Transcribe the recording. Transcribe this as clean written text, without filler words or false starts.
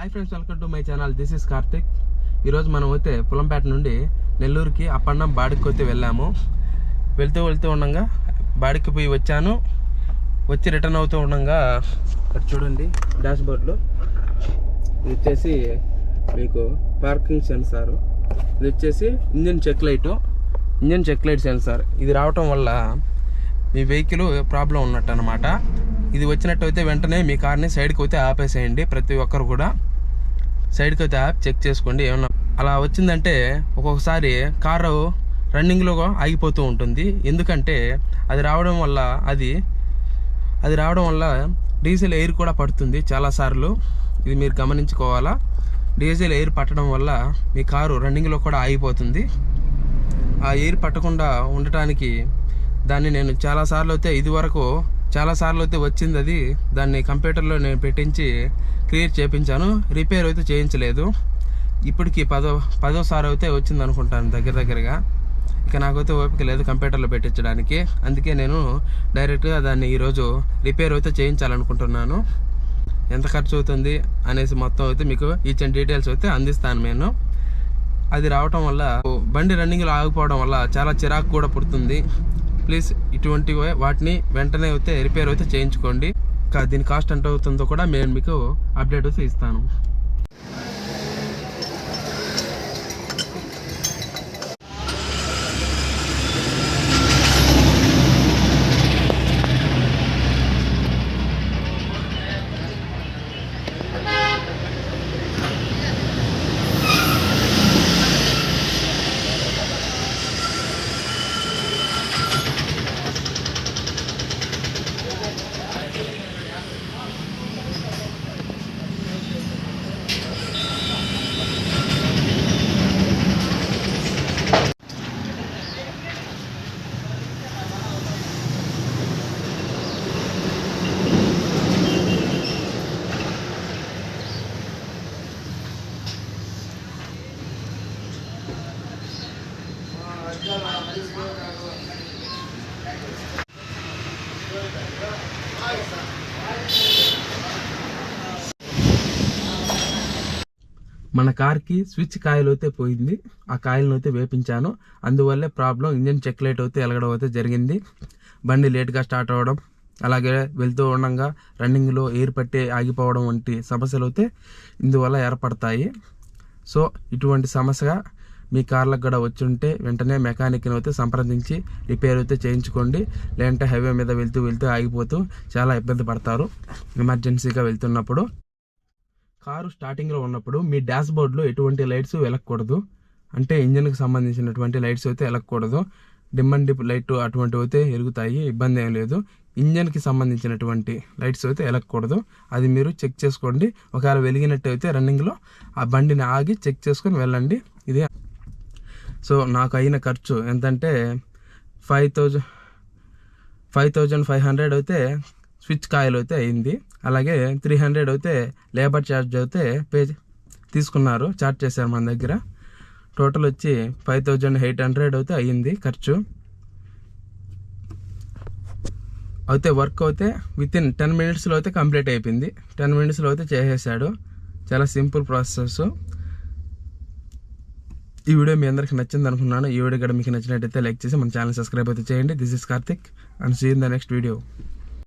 Hi friends, welcome to my channel. This is Karthik. ఈరోజు మనం అయితే పులంపేట నుండి నెల్లూరుకి అప్పన్నం బాడికి అయితే వెళ్ళాము. వెళ్తూ ఉండగా బాడికి పోయి వచ్చి రిటర్న్ అవుతూ ఉండగా ఇక్కడ చూడండి డాష్ బోర్డ్లో ఇది వచ్చేసి మీకు పార్కింగ్ సెన్సార్, ఇది వచ్చేసి ఇంజిన్ చెక్ లైట్ సెన్సార్. ఇది రావటం వల్ల మీ వెహికల్ ప్రాబ్లం ఉన్నట్టు అనమాట. ఇది వచ్చినట్టు అయితే వెంటనే మీ కార్ని సైడ్కి అయితే ఆపేసేయండి. ప్రతి ఒక్కరు కూడా సైడ్కి అయితే ఆపి చెక్ చేసుకోండి. ఏమన్నా అలా వచ్చిందంటే ఒక్కొక్కసారి కారు రన్నింగ్లో ఆగిపోతూ ఉంటుంది. ఎందుకంటే అది రావడం వల్ల డీజిల్ ఎయిర్ కూడా పడుతుంది చాలాసార్లు. ఇది మీరు గమనించుకోవాలా. డీజిల్ ఎయిర్ పట్టడం వల్ల మీ కారు రన్నింగ్లో కూడా ఆగిపోతుంది. ఆ ఎయిర్ పట్టకుండా ఉండటానికి దాన్ని నేను చాలాసార్లు అయితే వచ్చింది. అది దాన్ని కంప్యూటర్లో నేను పెట్టించి క్లియర్ చేయించాను. రిపేర్ అయితే చేయించలేదు. ఇప్పటికి పదోసారి అయితే వచ్చింది అనుకుంటాను దగ్గరగా. ఇక నాకైతే ఓపిక లేదు కంప్యూటర్లో పెట్టించడానికి. అందుకే నేను డైరెక్ట్గా దాన్ని ఈరోజు రిపేర్ అయితే చేయించాలనుకుంటున్నాను. ఎంత ఖర్చు అవుతుంది అనేసి మొత్తం అయితే మీకు ఈచ్ డీటెయిల్స్ అయితే అందిస్తాను నేను. అది రావటం వల్ల బండి రన్నింగ్లో ఆగిపోవడం వల్ల చాలా చిరాకు కూడా పుడుతుంది. ప్లీజ్ ఇటువంటి వాటిని వెంటనే అయితే రిపేర్ అయితే చేయించుకోండి. దీని కాస్ట్ ఎంత అవుతుందో కూడా నేను మీకు అప్డేట్ అయితే ఇస్తాను. మన కార్కి స్విచ్ కాయిల్ అయితే పోయింది. ఆ కాయిల్ని అయితే వేపించాను. అందువల్లే ప్రాబ్లం ఇంజిన్ చెక్ లైట్ అయితే వెలగడం అయితే జరిగింది. బండి లేట్గా స్టార్ట్ అవ్వడం, అలాగే వెళ్తూ ఉండగా రన్నింగ్లో ఎయిర్ పట్టి ఆగిపోవడం వంటి సమస్యలు అయితే ఇందువల్ల ఏర్పడతాయి. సో ఇటువంటి సమస్య మీ కార్లకు కూడా వచ్చి ఉంటే వెంటనే మెకానిక్ని అయితే సంప్రదించి రిపేర్ అయితే చేయించుకోండి. లేదంటే హైవే మీద వెళ్తూ ఆగిపోతూ చాలా ఇబ్బంది పడతారు. ఎమర్జెన్సీగా వెళ్తున్నప్పుడు కారు స్టార్టింగ్లో ఉన్నప్పుడు మీ డాష్ బోర్డ్లో ఎటువంటి లైట్స్ వెలగకూడదు. అంటే ఇంజిన్కి సంబంధించినటువంటి లైట్స్ అయితే వెలగకూడదు. డిమ్ అండ్ డిప్ లైట్ అటువంటివి అయితే వెలుగుతాయి, ఇబ్బంది ఏం లేదు. ఇంజన్కి సంబంధించినటువంటి లైట్స్ అయితే వెలగకూడదు. అది మీరు చెక్ చేసుకోండి. ఒకవేళ వెలిగినట్టు అయితే రన్నింగ్లో ఆ బండిని ఆగి చెక్ చేసుకొని వెళ్ళండి. ఇది సో నాకు అయిన ఖర్చు ఎంతంటే 5,500 అయితే స్విచ్ కాయిల్ అయితే అయింది. అలాగే 300 అయితే లేబర్ ఛార్జ్ అయితే ఛార్జ్ చేశారు మన దగ్గర. టోటల్ వచ్చి 5,800 అయితే అయ్యింది ఖర్చు. అయితే వర్క్ అయితే వితిన్ 10 minutesలో అయితే కంప్లీట్ అయిపోయింది. 10 minutesలో అయితే చేసేసాడు. చాలా సింపుల్ ప్రాసెస్. ఈ వీడియో మీ అందరికి నచ్చింది అనుకున్నాను. ఈ వీడియో కూడా మీకు నచ్చినట్టయితే లైక్ చేసి మన ఛానల్ సబ్స్క్రైబ్ అయితే చేయండి. This is Karthik and see in the next video.